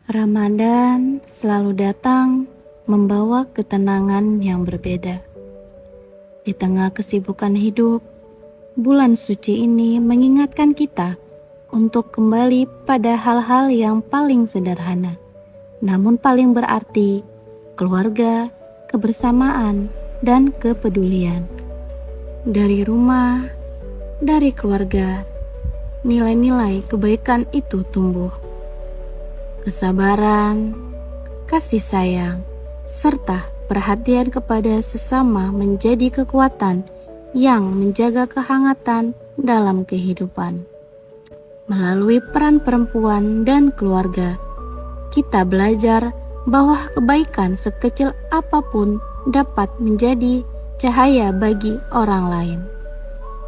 Ramadan selalu datang membawa ketenangan yang berbeda. Di tengah kesibukan hidup, bulan suci ini mengingatkan kita untuk kembali pada hal-hal yang paling sederhana, namun paling berarti: keluarga, kebersamaan, dan kepedulian. Dari rumah, dari keluarga, nilai-nilai kebaikan itu tumbuh. Kesabaran, kasih sayang, serta perhatian kepada sesama menjadi kekuatan yang menjaga kehangatan dalam kehidupan. Melalui peran perempuan dan keluarga, kita belajar bahwa kebaikan sekecil apapun dapat menjadi cahaya bagi orang lain.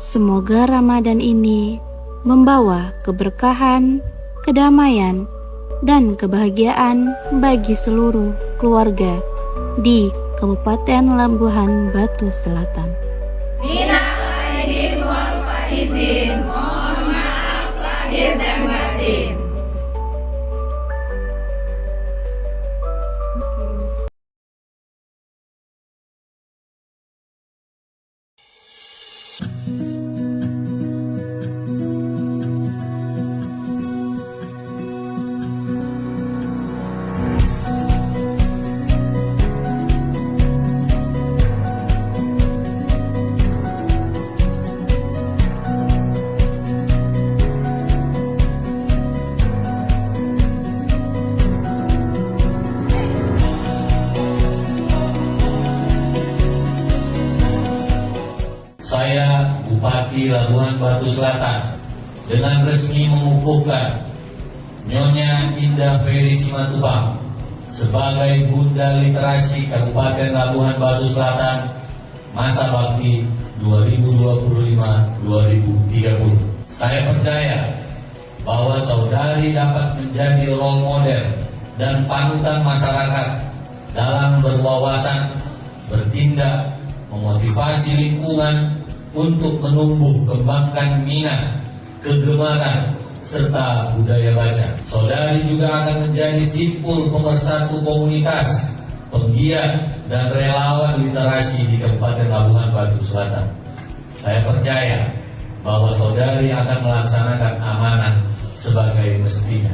Semoga Ramadan ini membawa keberkahan, kedamaian, dan kebahagiaan bagi seluruh keluarga di Kabupaten Labuhan Batu Selatan. Minal aidin wal faizin, mohon maaf lahir dan batin. Saya, Bupati Labuhan Batu Selatan, dengan resmi mengukuhkan Nyonya Indah Ferry Simatupang sebagai Bunda Literasi Kabupaten Labuhan Batu Selatan masa bakti 2025-2030. Saya percaya bahwa saudari dapat menjadi role model dan panutan masyarakat dalam berwawasan, bertindak, memotivasi lingkungan untuk menumbuh kembangkan minat, kegemaran, serta budaya baca. Saudari juga akan menjadi simpul pemersatu komunitas, penggiat, dan relawan literasi di Kabupaten Labuhan Batu Selatan. Saya percaya bahwa saudari akan melaksanakan amanah sebagai mestinya.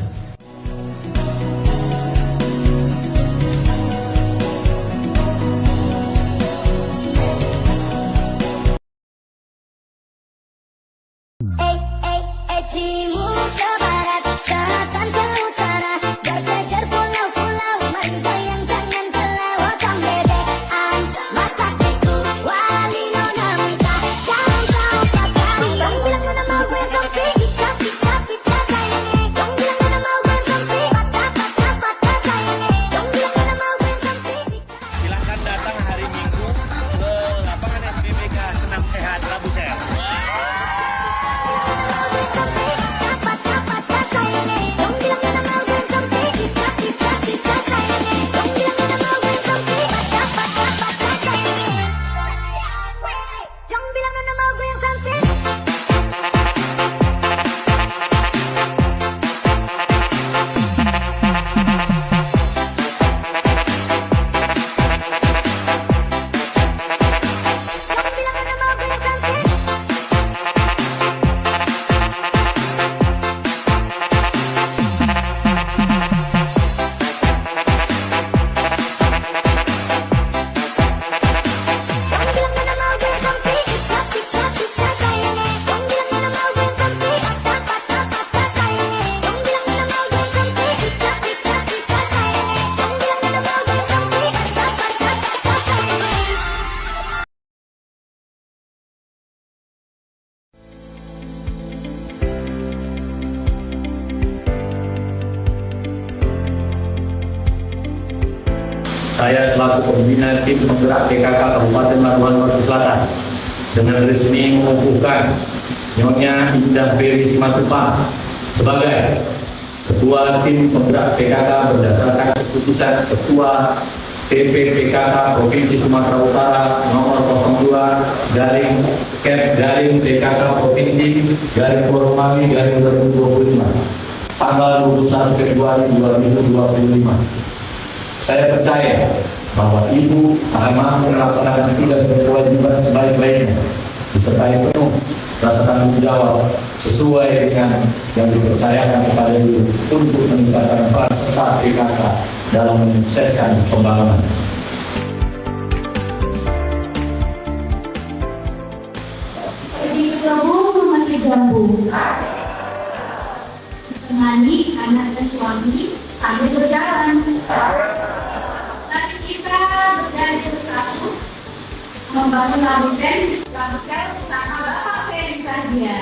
Timur ke barat, selatan ke utara, berjejer pulau-pulau, mari goyang jangan kelau. Otang bebean, masak itu, wali nona minta, jangan sampai kali. Dong bilang nona mau goyang sampai, pizza sayangnya. Dong bilang nona mau goyang sampai, patah sayangnya. Dong bilang nona mau goyang sampai, Silahkan datang hari Minggu ke lapangan SBBK Senam Sehat Labu Sehat. Saya selaku pembina tim penggerak PKK Kabupaten Labuhan Batu Selatan dengan resmi mengukuhkan Nyonya Indah Ferry Simatupang sebagai Ketua Tim Penggerak PKK berdasarkan keputusan Ketua TPPKK Provinsi Sumatera Utara nomor 02 garing PKK Provinsi garing Formawi garing 2025 tanggal 21 Februari 2025. Saya percaya bahwa Ibu akan mampu melaksanakan tugas dan kewajiban sebaik-baiknya, disertai penuh rasa tanggung jawab sesuai dengan yang dipercayakan kepada Ibu untuk meningkatkan peran serta PKK dalam menyukseskan pembangunan. Pergi ke kebun memakai jambu. Ditemani anak dan suami sambil berjalan. Mari kita berdiri bersatu membangun Labusel bersama Bapak Ferry Sardia.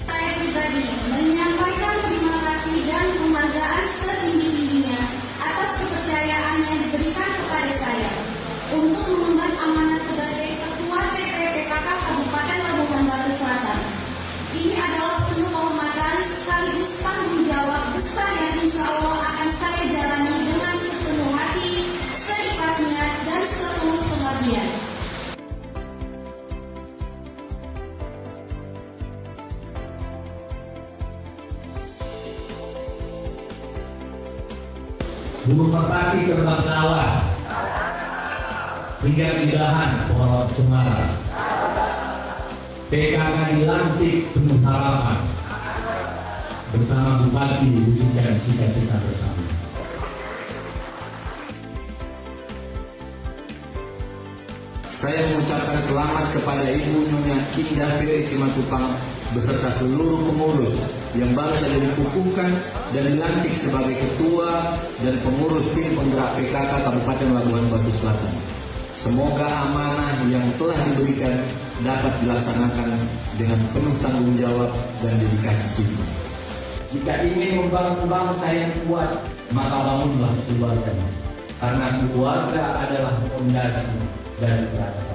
Saya pribadi menyampaikan terima kasih dan penghargaan setinggi-tingginya atas kepercayaan yang diberikan kepada saya untuk mengemban amanah sebagai Ketua TPPKK Kabupaten Labuhan Batu Selatan. Ini adalah penuh kehormatan sekaligus tanggung jawab besar yang insya Allah akan saya jalani dengan sepenuh hati, seikhlas niat, dan setulus pengabdian. Burung merpati terbang ke awan, hingga pindahan pohon cemara. PKK dilantik penuh harapan, bersama Bupati wujudkan cita-cita bersama. Saya mengucapkan selamat kepada Ibu Nyonya Kindah Ferry Simatupang beserta seluruh pengurus yang baru saja dikukuhkan dan dilantik sebagai Ketua dan Pengurus Tim Penggerak PKK Kabupaten Labuhan Batu Selatan. Semoga amanah yang telah diberikan dapat dilaksanakan dengan penuh tanggung jawab dan dedikasi tinggi. Jika ingin membangun bangsa yang kuat, maka bangunlah keluarga. Karena keluarga adalah fondasi dari peradaban.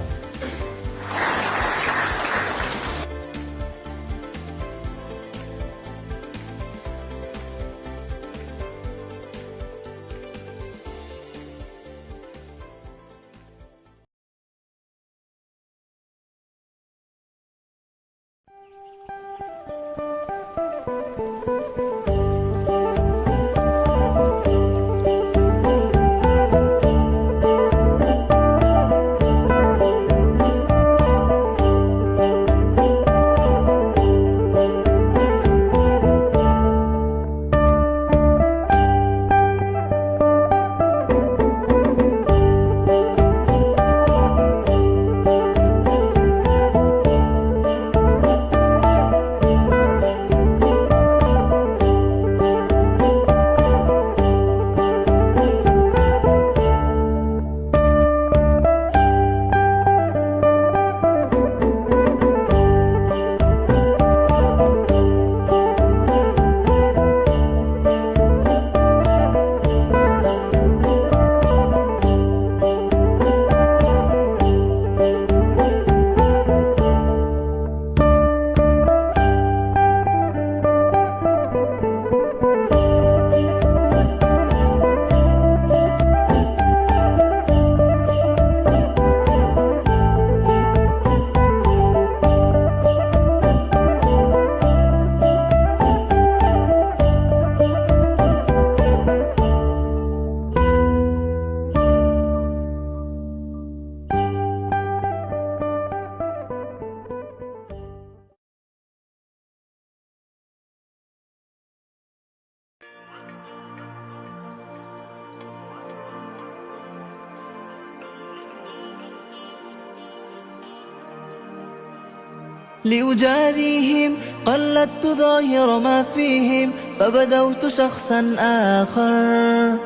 لأجاريهم قلدت ظاهر ما فيهم فبدوت شخصا آخر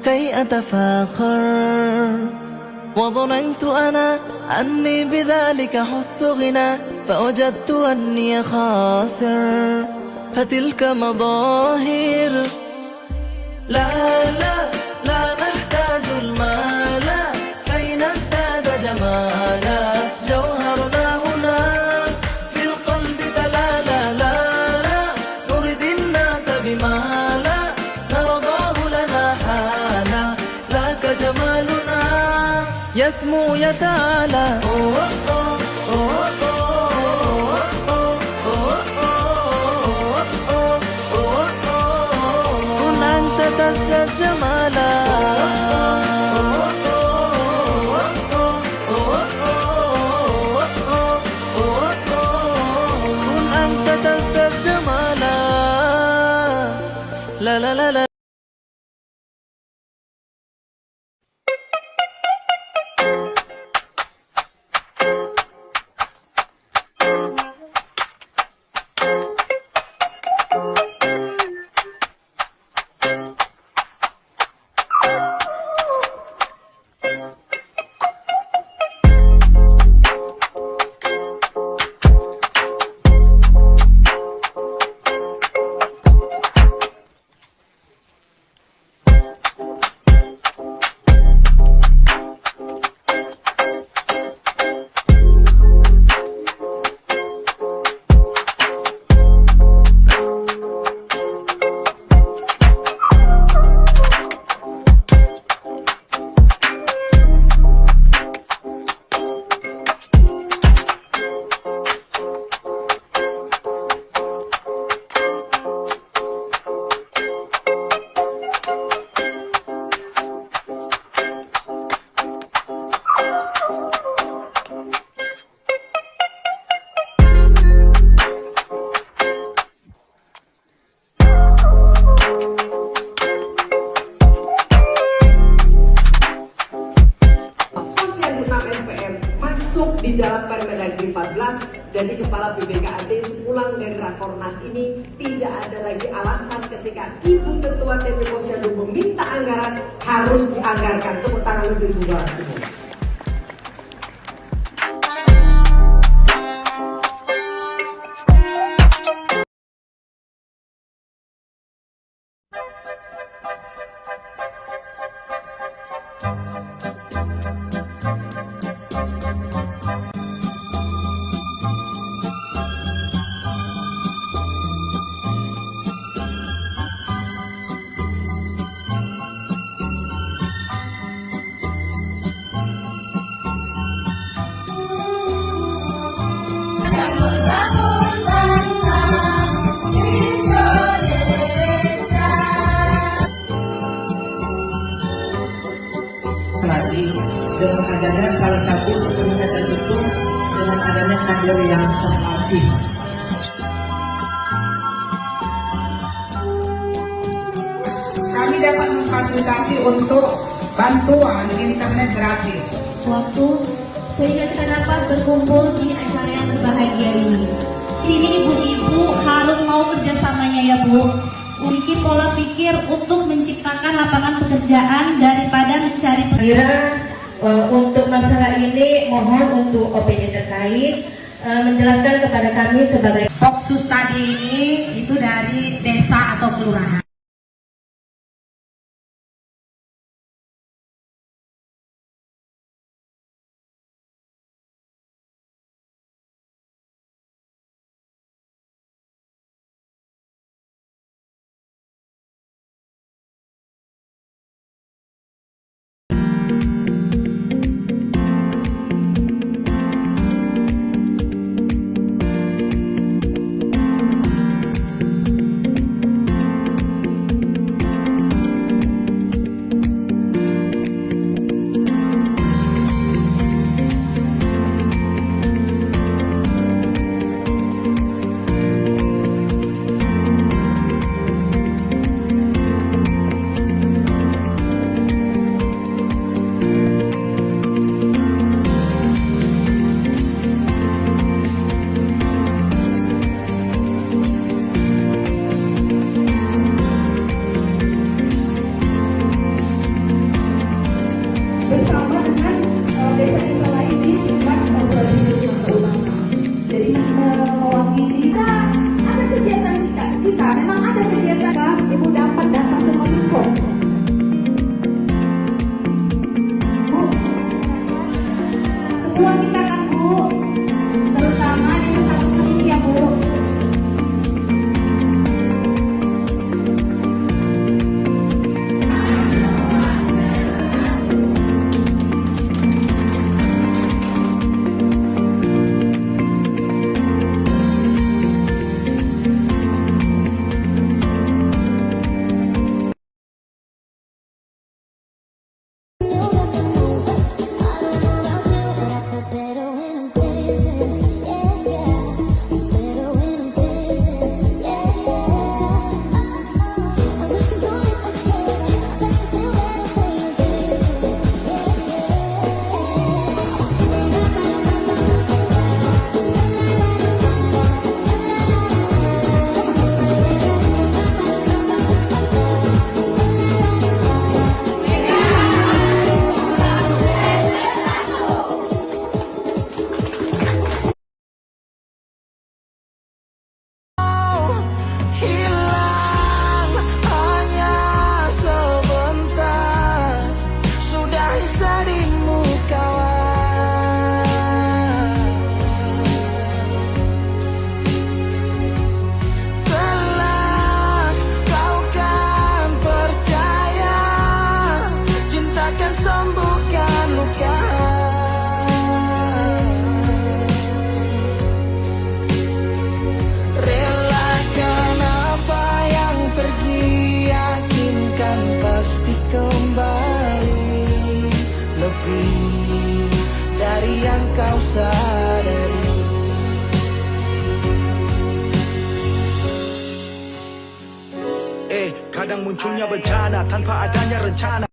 كي أتفاخر وظننت أنا أني بذلك حزت غنى فوجدت أني خاسر فتلك مظاهر لا لا لا نحتاج المال كي نزداد جمالا جوهرنا هنا في القلب تلالا لا لا نرد الناس بما لا نرضاه لنا حالا لك جمالنا يسمو يتعالى dalam Permendagri 14. Jadi Kepala BPKAD sepulang dari Rakornas ini tidak ada lagi alasan ketika Ibu Ketua TP Posyandu meminta anggaran harus dianggarkan. Tepuk tangan untuk Ibu Bawaslu. Lagi dengan adanya salah satu komunitas itu dengan adanya kader yang terlatih. Kami dapat memfasilitasi untuk bantuan internet gratis. Waktu sehingga kita dapat berkumpul di acara yang berbahagia ini. Ini ibu-ibu harus mau kerjasamanya ya Bu. Bikin pola pikir untuk menciptakan lapangan pekerjaan daripada mencari untuk masalah ini mohon untuk opini terkait menjelaskan kepada kami sebagai Poksus tadi ini itu dari desa atau kelurahan. bersama dengan desa-desa lain di tingkat kabupaten Sumatera Utara. Jadi mewakili kita ada kegiatan kita memang ada kegiatan ibu dapat datang ke Kominfo. Bu, semua kita kan Bu, terutama di satu posisi ya Bu. Kadang munculnya bencana tanpa adanya rencana.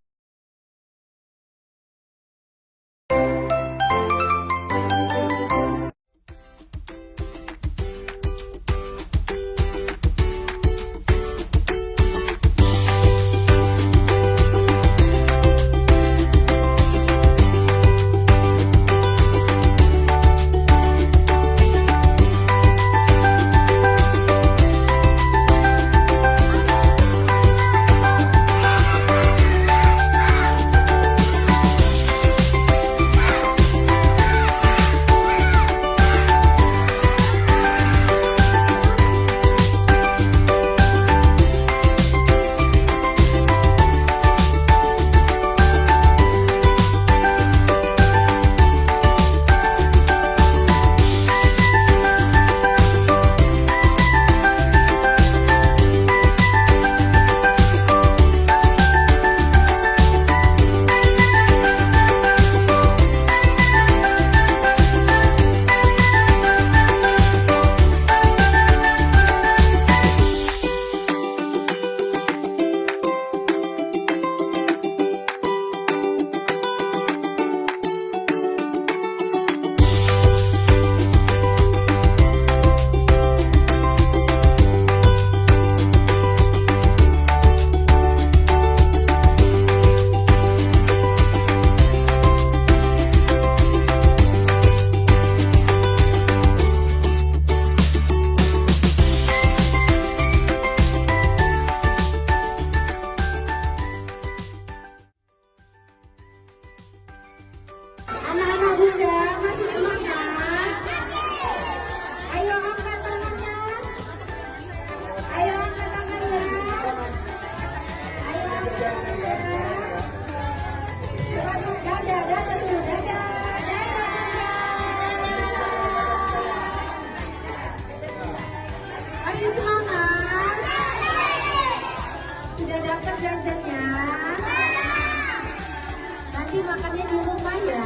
Janji makannya di rumah ya.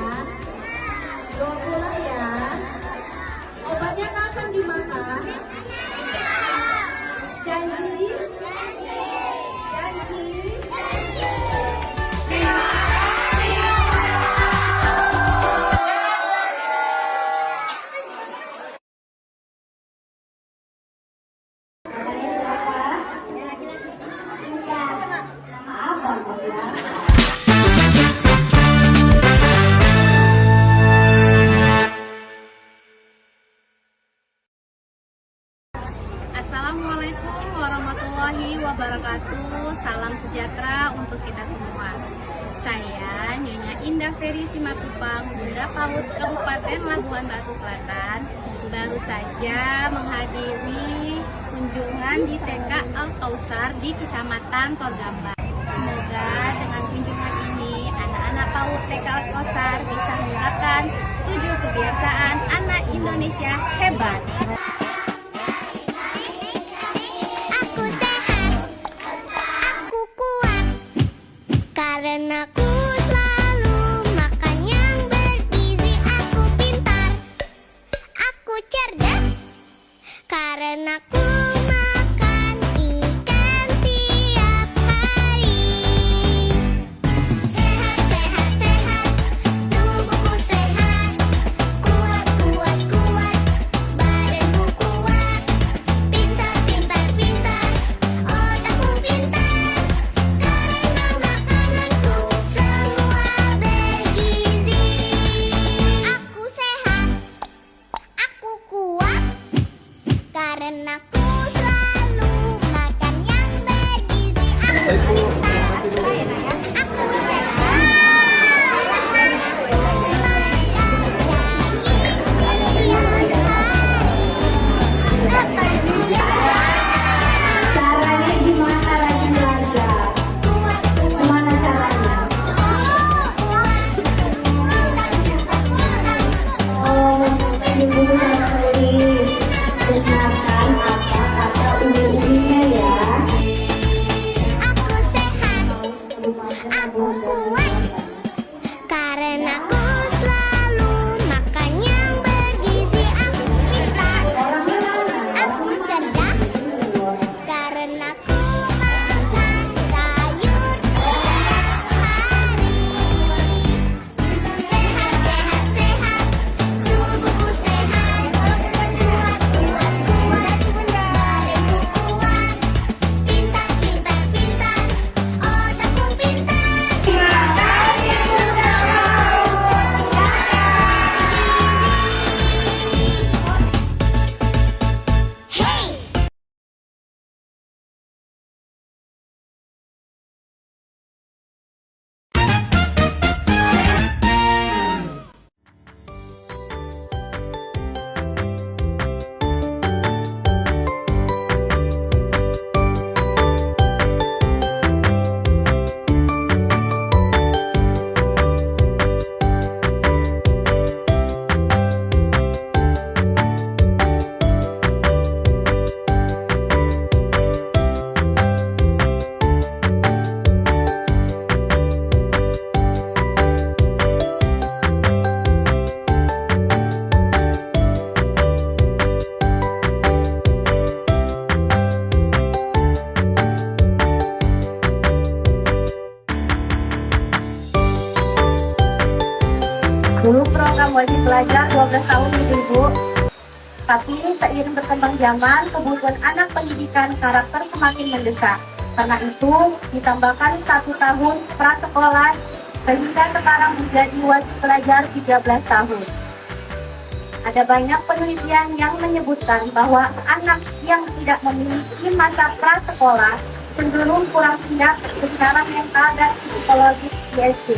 Bawa pulang ya. Obatnya kapan dimakan? Janji? Janji? Assalamualaikum warahmatullahi wabarakatuh. Salam sejahtera untuk kita semua. Saya Nyonya Indah Ferry Simatupang, Bunda PAUD Kabupaten Labuhan Batu Selatan, baru saja menghadiri kunjungan di TK Al-Kausar di Kecamatan Torgamba. Semoga dengan kunjungan ini anak-anak PAUD TK Al-Kausar bisa menerapkan 7 kebiasaan anak Indonesia hebat. Karena aku selalu makan yang bergizi. Aku pintar, aku cerdas, karena aku makan ikan tiap hari. Sehat, sehat, sehat, tubuhku sehat. Kuat, kuat, kuat, badanku kuat. Pintar, pintar, pintar, otakku pintar. Semua bergizi. Aku sehat, aku kuat, karena aku selalu makan yang bergizi. Aku pintar, aku cerdas, Caranya gimana lagi belajar? Gimana caranya? Oh, ibu harus dengarkan apa kata umi-uminya ya. aku sehat, aku kuat, karena aku selalu makan yang bergizi. Aku pintar, aku cerdas, karena aku makan sayur tiap hari. Sehat, sehat, sehat, tubuhku sehat. Kuat, kuat, kuat, badanku kuat. Pintar, pintar, pintar, otakku pintar. Hey! Dulu program wajib belajar 12 tahun Ibu. Tapi seiring berkembang zaman, kebutuhan anak pendidikan karakter semakin mendesak. Karena itu, ditambahkan 1 tahun prasekolah sehingga sekarang menjadi wajib belajar 13 tahun. Ada banyak penelitian yang menyebutkan bahwa anak yang tidak memiliki masa prasekolah cenderung kurang siap secara mental dan psikologis di SD.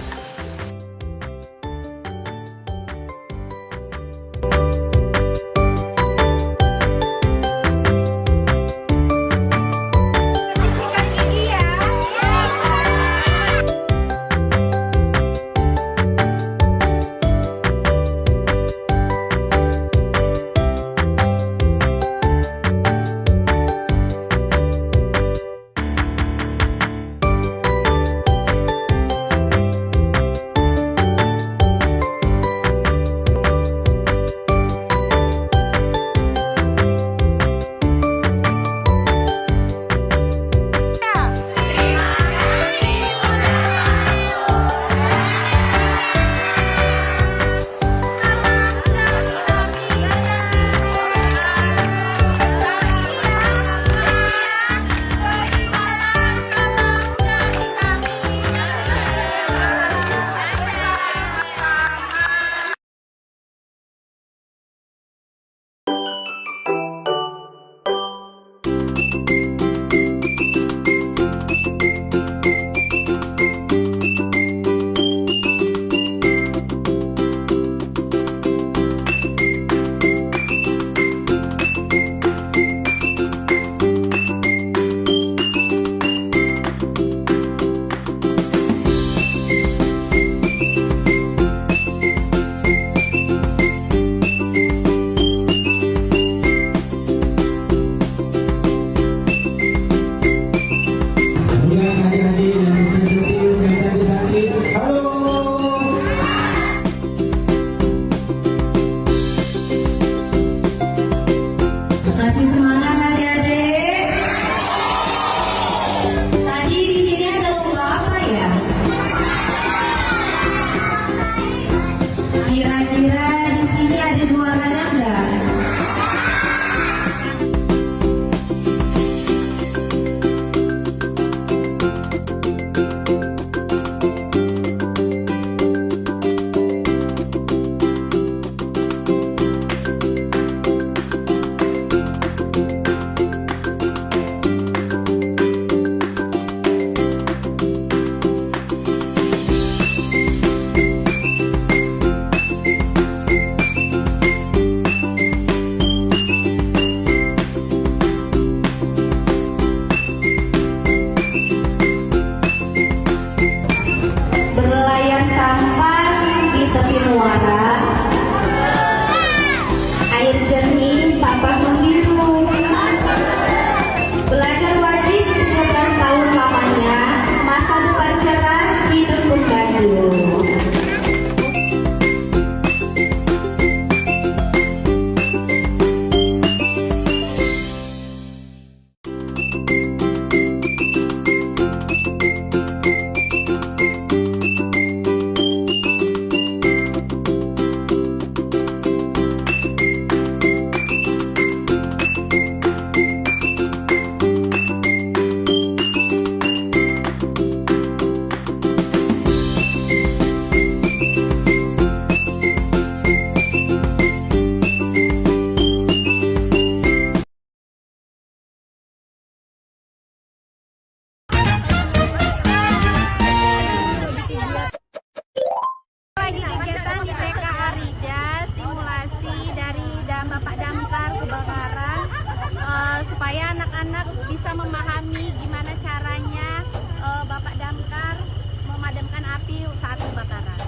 api saat kebakaran.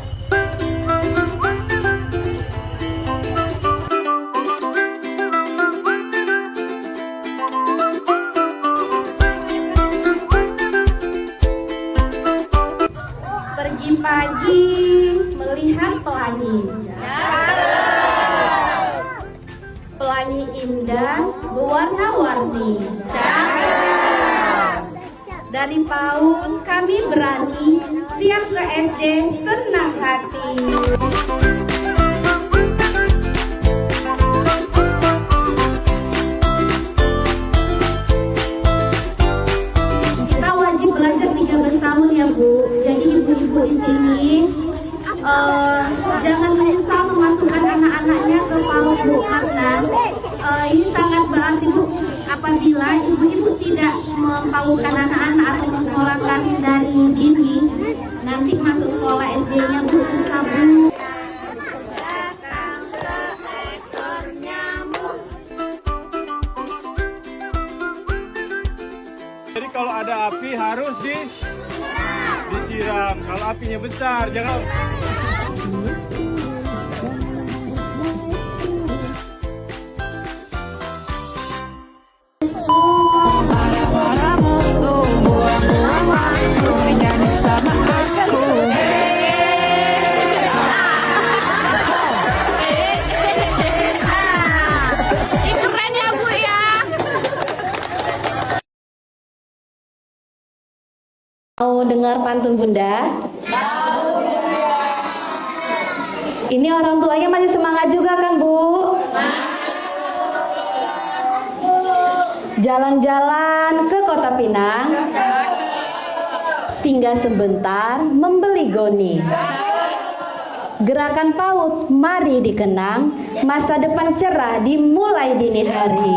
Pergi pagi melihat pelangi. Pelangi indah berwarna-warni. Dari PAUD kami berani, siap ke SD senang hati. Kita wajib belajar 13 tahun ya Bu. Jadi ibu-ibu di sini jangan menyesal memasukkan anak-anaknya ke PAUD Bu, karena ini sangat berarti Bu. Apabila ibu-ibu tidak mempaukan anak-anak atau menyekolahkan dari dini, nanti masuk sekolah SD-nya Bu susah Bu. Jadi kalau ada api harus disiram. Kalau apinya besar, jangan. Mau dengar pantun Bunda? Ini orang tuanya masih semangat juga kan Bu? Jalan-jalan ke Kota Pinang, singgah sebentar membeli goni. Gerakan PAUD mari dikenang, masa depan cerah dimulai dini hari.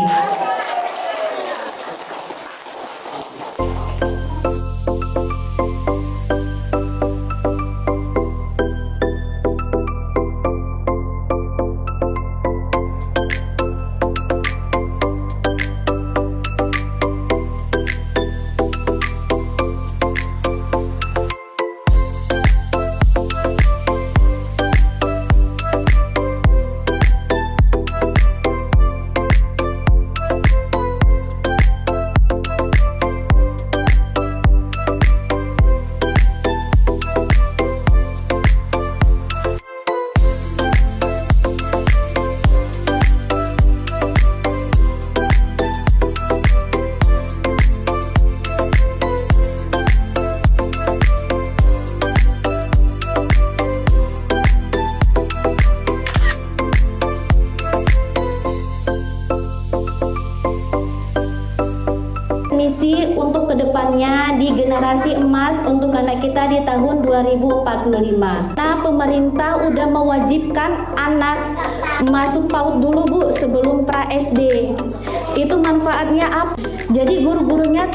Misi untuk kedepannya di generasi emas untuk anak kita di tahun 2045. Nah, pemerintah udah mewajibkan anak masuk PAUD dulu Bu sebelum pra SD. Itu manfaatnya apa? Jadi guru-gurunya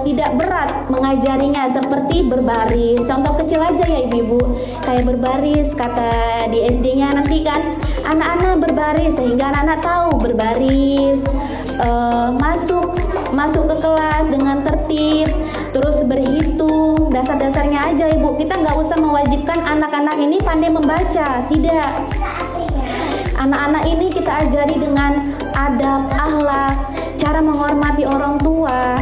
tidak berat mengajarinya seperti berbaris. Contoh kecil aja ya ibu-ibu, kayak berbaris kata di SD-nya nanti kan anak-anak berbaris sehingga anak-anak tahu berbaris, masuk ke kelas dengan tertib, terus berhitung, dasar-dasarnya aja ibu. Kita nggak usah mewajibkan anak-anak ini pandai membaca, tidak. Anak-anak ini kita ajari dengan adab, akhlak, cara menghormati orang tua.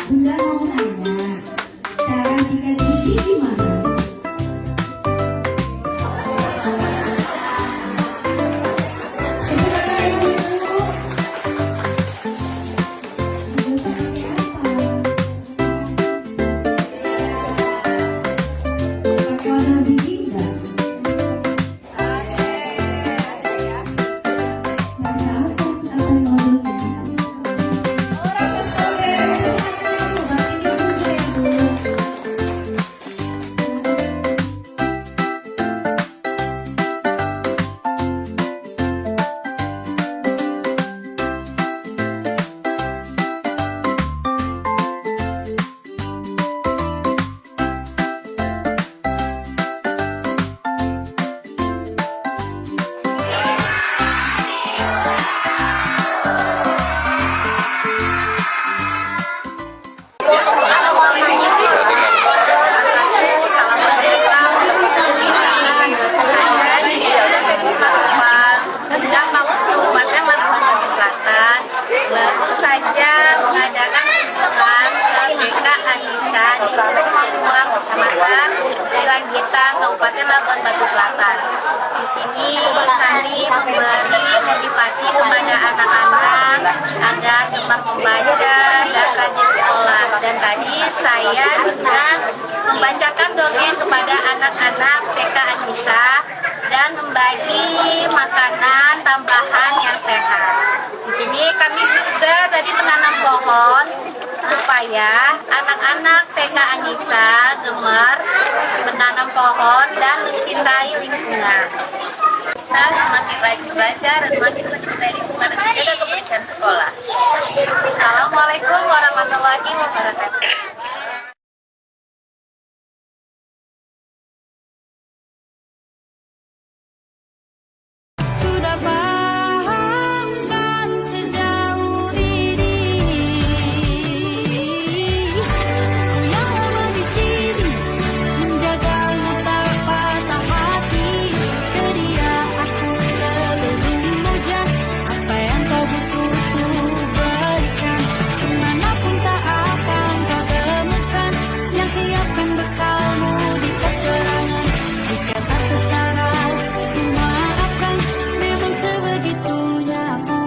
Bunda mau nanya, cara sikat gigi gimana? Langitan, Kabupaten Labuan Batu Selatan. Di sini kami memberi motivasi kepada anak-anak agar gemar membaca dan rajin sekolah. Dan tadi saya juga membacakan dongeng kepada anak-anak TK Anissa dan membagi makanan tambahan yang sehat. Di sini kami juga tadi menanam pohon supaya anak-anak TK Anissa gemar menanam pohon dan mencintai lingkungan. Kita semakin rajin belajar dan semakin mencintai lingkungan dan menjaga kebersihan sekolah. Assalamualaikum warahmatullahi wabarakatuh. Sudah paham kan sejauh ini, ku yang lama di sini menjagamu tak patah hati. Sedia aku sebelum hujan, apa yang kau butuh ku berikan. Kemanapun tak akan kau temukan yang siapkan bekalmu di peperangan. Jika tak setara ku maafkan, memang sebegitunya aku.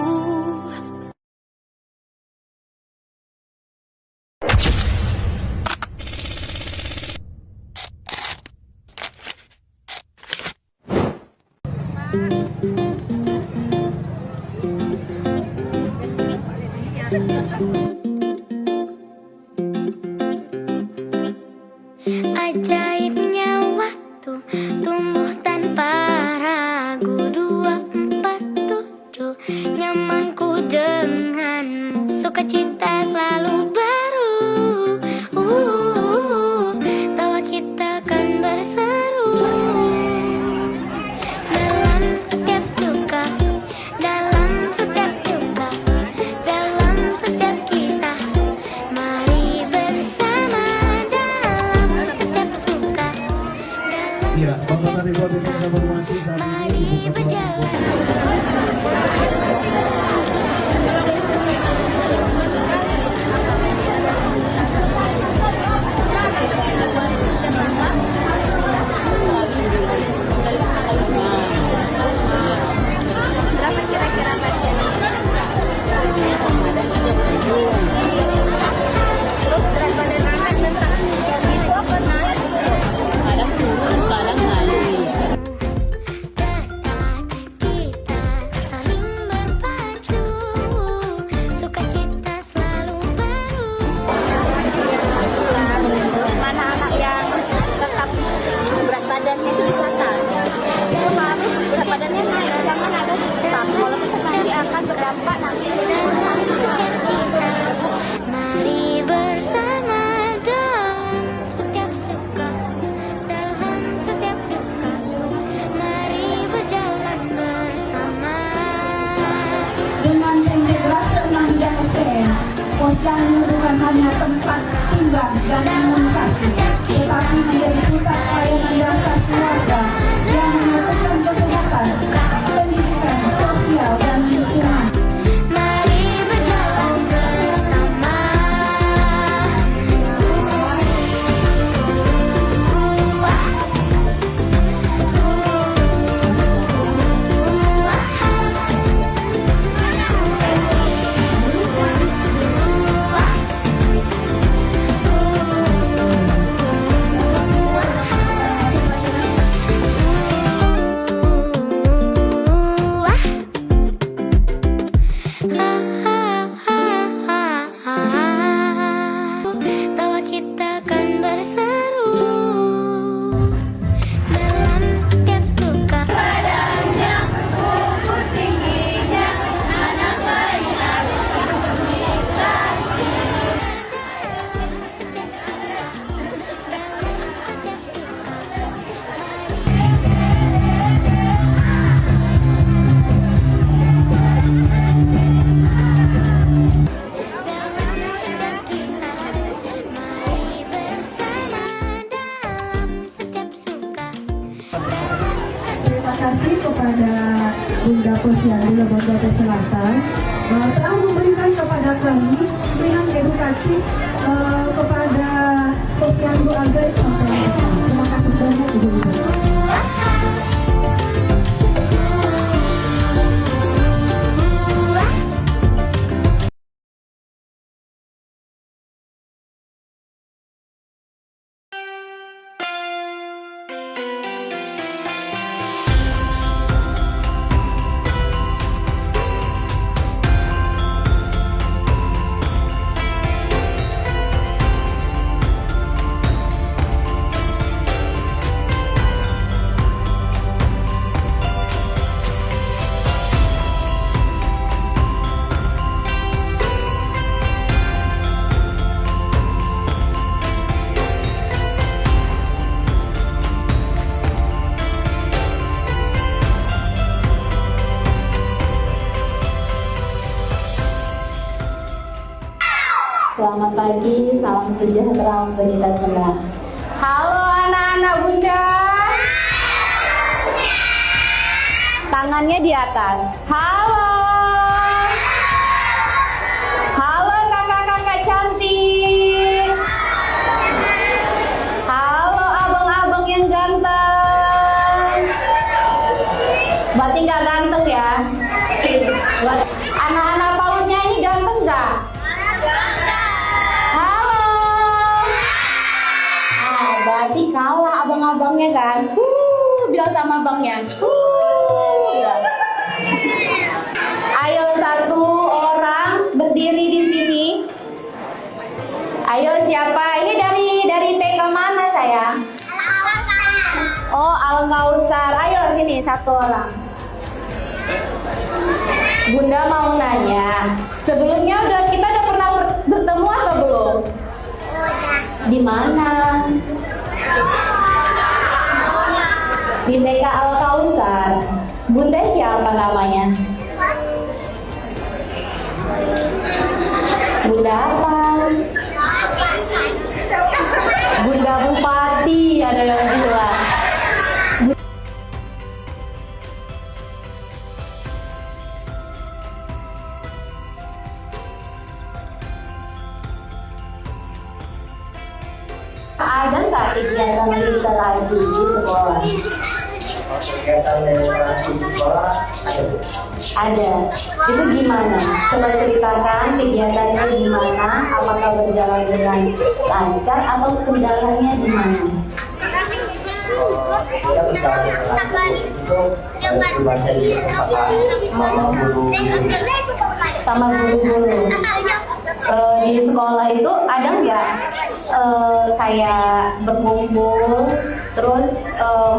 Ajaibnya waktu tumbuh tanpa ragu. 247 nyamanku denganmu, sukacita selalu baru. Tawa kita kan berseru dalam setiap suka, dalam setiap duka, dalam setiap kisah. Mari bersama dalam setiap suka, dalam Ya, setiap Bapak Ibu duka. yang berhormati, saat Mari ini Ibu Ketua berjalan. Berapa kira-kira pasien? Terus berat badan anak tentang itu apa naik? Kadang turun, kadang naik. Kita saling berpacu, sukacita selalu baru. Mana anak yang tetap berat badannya itu dicatat. Itu harus berat badannya naik, jangan ada tetap. Kalau kita nanti akan berdampak nanti. Dalam setiap kisah, mari bersama dalam setiap suka, dalam setiap duka. Mari berjalan bersama. Dengan integrasi 6 bidang SDM, Posyandu bukan hanya tempat tinggal dan imunisasi, tetapi menjadi pusat pelayanan dasar keluarga yang menyatukan kesehatan, pendidikan, sosial, dan lingkungan. Mari berjalan bersama. telah memberikan kepada kami pemberian edukatif kepada posyandu Agaib sampai terima kasih banyak Ibu. Selamat pagi, salam sejahtera untuk kita semua. Halo anak-anak Bunda. Tangannya di atas. Halo. Halo kakak-kakak cantik. Halo abang-abang yang ganteng. Berarti nggak ganteng ya? Anak-anak pautnya ini ganteng nggak? Halo. Nah, berarti kalah abang-abangnya kan? Bilang sama abangnya. Ayo satu orang berdiri di sini. Ayo siapa? Ini dari TK mana sayang? Oh, Al-Kausar. Ayo sini satu orang. Bunda mau nanya, sebelumnya kita udah pernah bertemu atau belum? Di mana? Di TK Al-Kausar. Bunda siapa namanya? Bunda apa? Bunda Bupati, ada yang bilang. Ada nggak kegiatan literasi di sekolah? Kegiatan literasi di sekolah ada. Itu gimana? Coba ceritakan kegiatannya gimana? Apakah berjalan dengan lancar atau kendalanya di mana? Kita berjalan itu berbahasa di Sama guru-guru. Di sekolah itu ada nggak kayak berkumpul, terus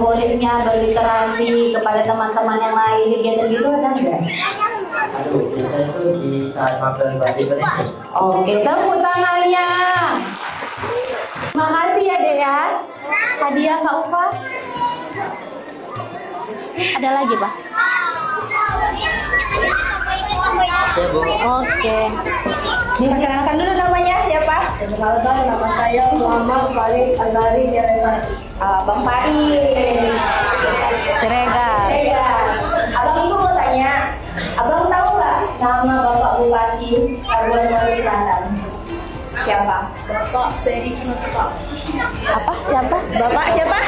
muridnya berliterasi kepada teman-teman yang lain, kegiatan gitu ada nggak? Aduh, kita itu di saat mapel bahasa Indonesia. Oke, tepuk tangannya. Terima kasih ya Dek ya. Hadiah Kak Ufa. Ada lagi Pak? Oke. Diperkenalkan dulu namanya siapa? Perkenalkan nama saya Muhammad Farid Andari Siregar. Bang Farid Siregar. Abang Ibu mau tanya, Abang tahu nggak nama Bapak Bupati Labuan Bajo Selatan? Siapa? Bapak Ferry Simatupang. Apa? Siapa? Bapak siapa?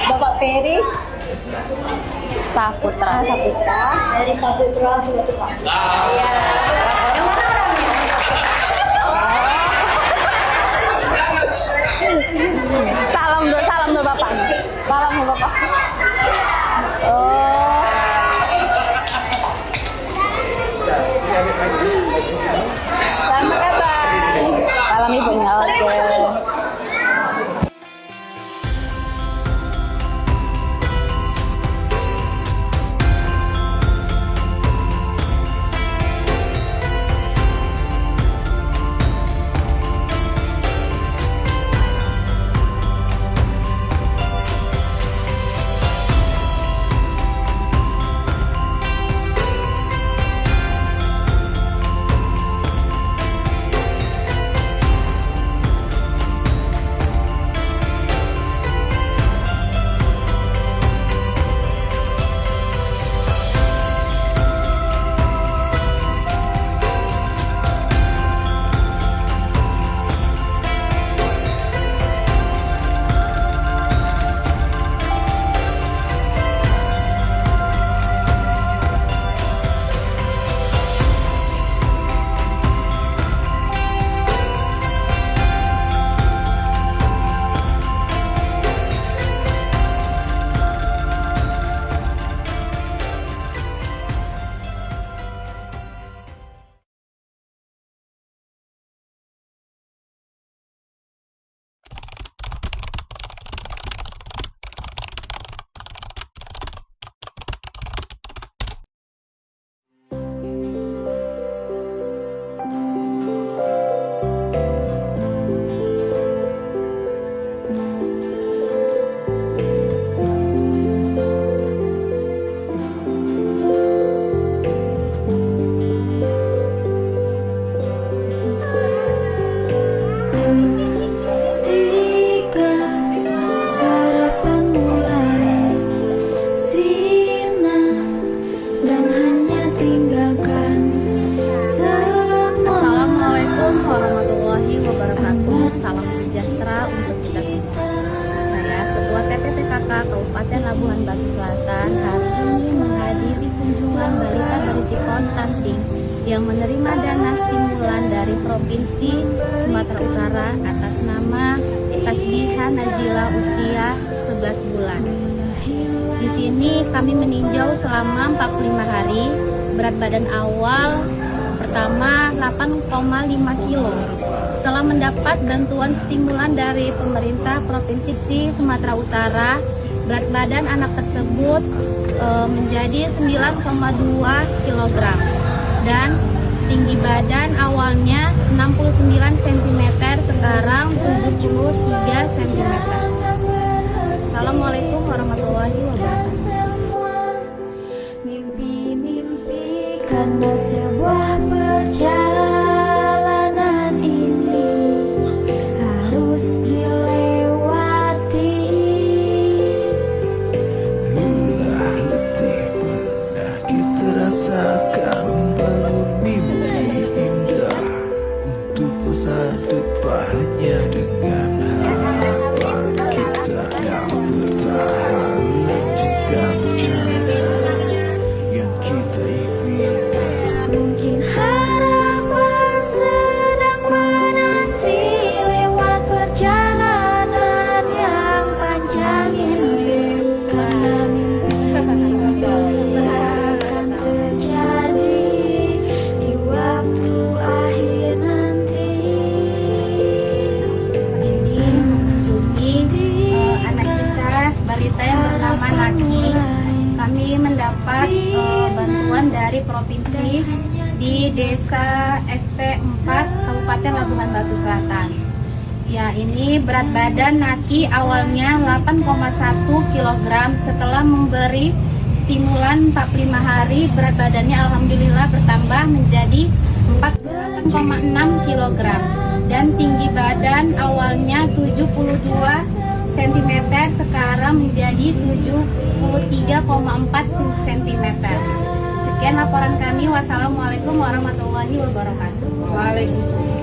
Bapak Ferry Saputra. Ferry Saputra Simatupang. Iya. Yang mana orangnya? Salam dulu Bapak. Salam dulu Bapak. Oh. Selamat datang. Salam ibunya. Oke. Kabupaten Labuhan Batu Selatan hari ini menghadiri kunjungan balita berisiko stunting yang menerima dana stimulan dari Provinsi Sumatera Utara atas nama Tasbiha Nazila usia 11 bulan. Di sini kami meninjau selama 45 hari, berat badan awal pertama 8,5 kilo. Setelah mendapat bantuan stimulan dari pemerintah Provinsi Sumatera Utara, berat badan anak tersebut menjadi 9,2 kg dan tinggi badan awalnya 69 cm, sekarang 73 cm. Assalamualaikum warahmatullahi wabarakatuh. Mimpi-mimpi karena sebuah perjalanan ini harus dilewati. Lelah letih pernah kita rasakan, membangun mimpi indah untuk masa depannya dengan harapan kita yang bertahan, lanjutkan perjalanan yang kita impikan. Mungkin harapan sedang menanti lewat perjalanan yang panjang ini, karena mimpi akan terjadi di waktu akhir nanti. Ini mengunjungi anak kita, balita yang bernama Naki. Kami mendapat bantuan dari provinsi di Desa SP 4 Kabupaten Labuhan Batu Selatan. Ya, ini berat badan Naki awalnya 8,1 kg. Setelah memberi stimulan 45 hari, berat badannya alhamdulillah bertambah menjadi 48,6 kg. Dan tinggi badan awalnya 72 cm, sekarang menjadi 73,4 cm. Sekian laporan kami. Wassalamualaikum warahmatullahi wabarakatuh. Waalaikumsalam.